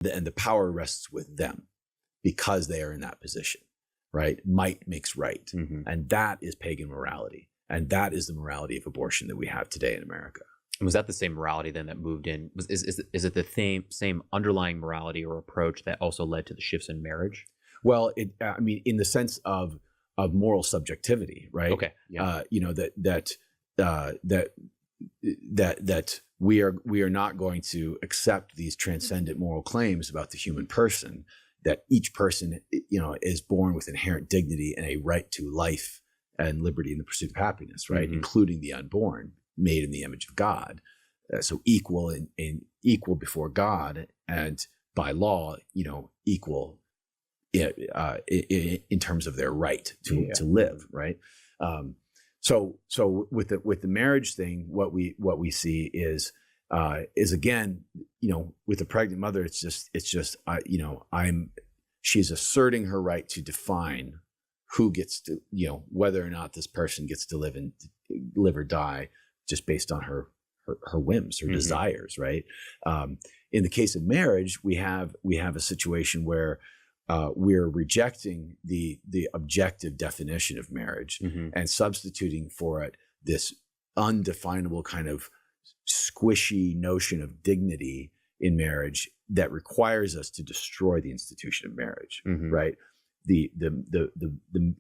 and the power rests with them because they are in that position, right? Might makes right. Mm-hmm. And that is pagan morality. And that is the morality of abortion that we have today in America. Was that the same morality then that moved in? Is it the same underlying morality or approach that also led to the shifts in marriage? Well, in the sense of moral subjectivity, right? Okay. Yeah. That we are not going to accept these transcendent moral claims about the human person, that each person, is born with inherent dignity and a right to life and liberty in the pursuit of happiness, right? Mm-hmm. Including the unborn, made in the image of God. So equal in equal before God, and by law, equal in terms of their right to live, right? So with the marriage thing, what we see is again, with the pregnant mother, she's asserting her right to define who gets to, whether or not this person gets to live or die just based on her whims, her mm-hmm. desires, right? In the case of marriage, we have a situation where we're rejecting the objective definition of marriage mm-hmm. and substituting for it this undefinable kind of squishy notion of dignity in marriage that requires us to destroy the institution of marriage, mm-hmm. right? The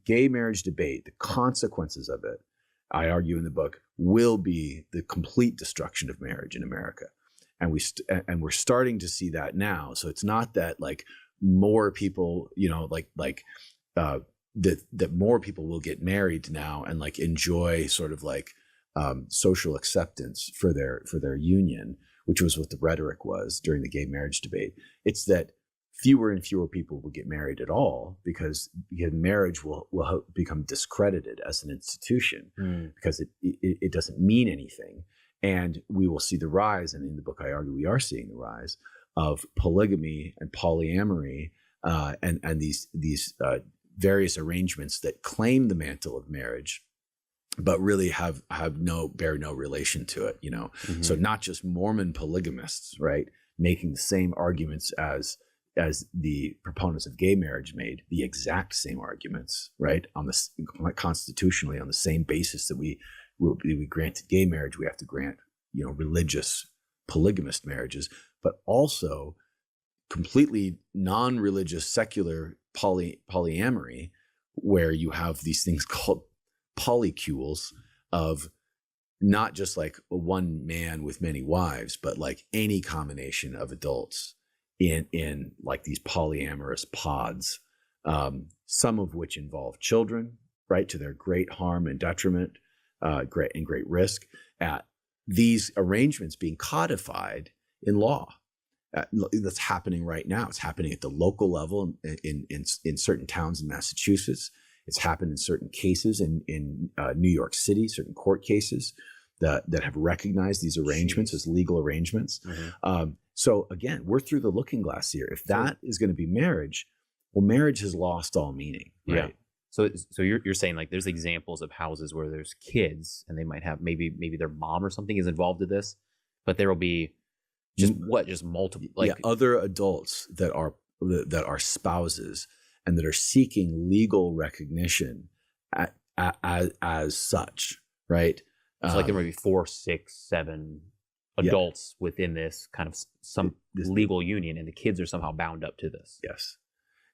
gay marriage debate, the consequences of it, I argue in the book, will be the complete destruction of marriage in America, and we're starting to see that now. So it's not that like more people, that more people will get married now and like enjoy sort of like social acceptance for their union, which was what the rhetoric was during the gay marriage debate. It's that fewer and fewer people will get married at all because marriage will become discredited as an institution because it doesn't mean anything. And we will see the rise, and in the book I argue we are seeing the rise of polygamy and polyamory and these various arrangements that claim the mantle of marriage, but really bear no relation to it. Mm-hmm. So not just Mormon polygamists, right, making the same arguments as the proponents of gay marriage made, the exact same arguments, right, constitutionally on the same basis that we granted gay marriage, we have to grant religious polygamist marriages, but also completely non-religious secular polyamory, where you have these things called polycules of not just like one man with many wives, but like any combination of adults in like these polyamorous pods, some of which involve children, right, to their great harm and detriment, great risk. These arrangements being codified in law. That's happening right now. It's happening at the local level in certain towns in Massachusetts. It's happened in certain cases in New York City, certain court cases that have recognized these arrangements as legal arrangements. Mm-hmm. So again, we're through the looking glass here. If that is going to be marriage, well, marriage has lost all meaning, right? Yeah. So you're saying like there's examples of houses where there's kids and they might have maybe their mom or something is involved in this, but there will be just multiple other adults that are spouses and that are seeking legal recognition as such, right? So like there might be 4, 6, 7 adults within this kind of some legal union, and the kids are somehow bound up to this. Yes.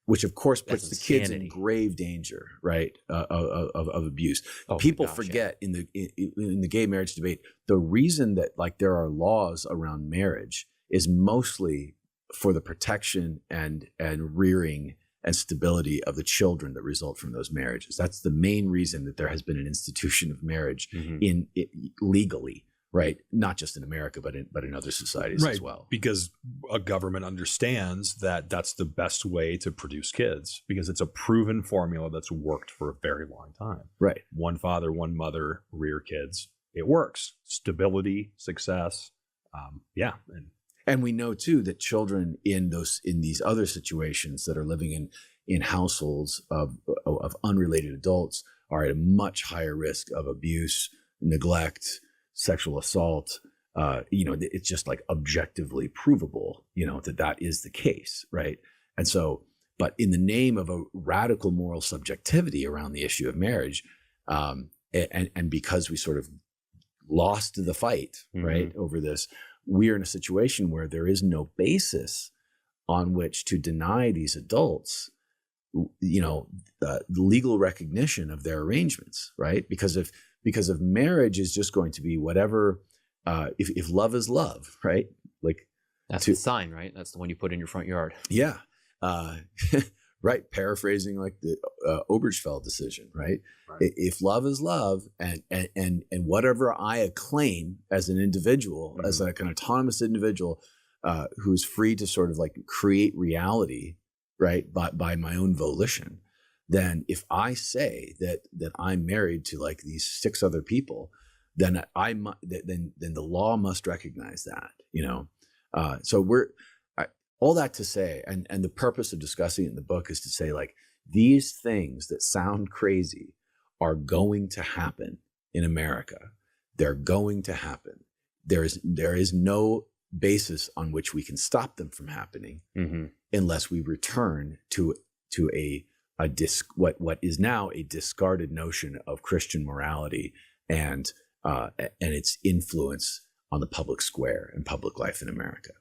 Which of course puts the kids in grave danger, right, of abuse. People forget in the gay marriage debate, the reason that like there are laws around marriage is mostly for the protection and rearing and stability of the children that result from those marriages. That's the main reason that there has been an institution of marriage legally. Right, not just in America, but in other societies as well. Because a government understands that that's the best way to produce kids, because it's a proven formula that's worked for a very long time. Right, one father, one mother, rear kids. It works. Stability, success, and we know too that children in these other situations that are living in households of unrelated adults are at a much higher risk of abuse, neglect, sexual assault, it's just like objectively provable, that is the case, right? And so, but in the name of a radical moral subjectivity around the issue of marriage, and because we sort of lost the fight, right, over this, we're in a situation where there is no basis on which to deny these adults, the legal recognition of their arrangements, right? Because if marriage is just going to be whatever, if love is love, right? Like that's the sign, right? That's the one you put in your front yard. Yeah. Right. Paraphrasing like the Obergefell decision, right? If love is love, and whatever I acclaim as an individual, as like an autonomous individual, who's free to sort of like create reality, right, by my own volition, then if I say that I'm married to like these 6 other people, then then the law must recognize that, So all that to say, and the purpose of discussing it in the book is to say, like, these things that sound crazy are going to happen in America. They're going to happen. There is no basis on which we can stop them from happening unless we return to what is now a discarded notion of Christian morality and its influence on the public square and public life in America.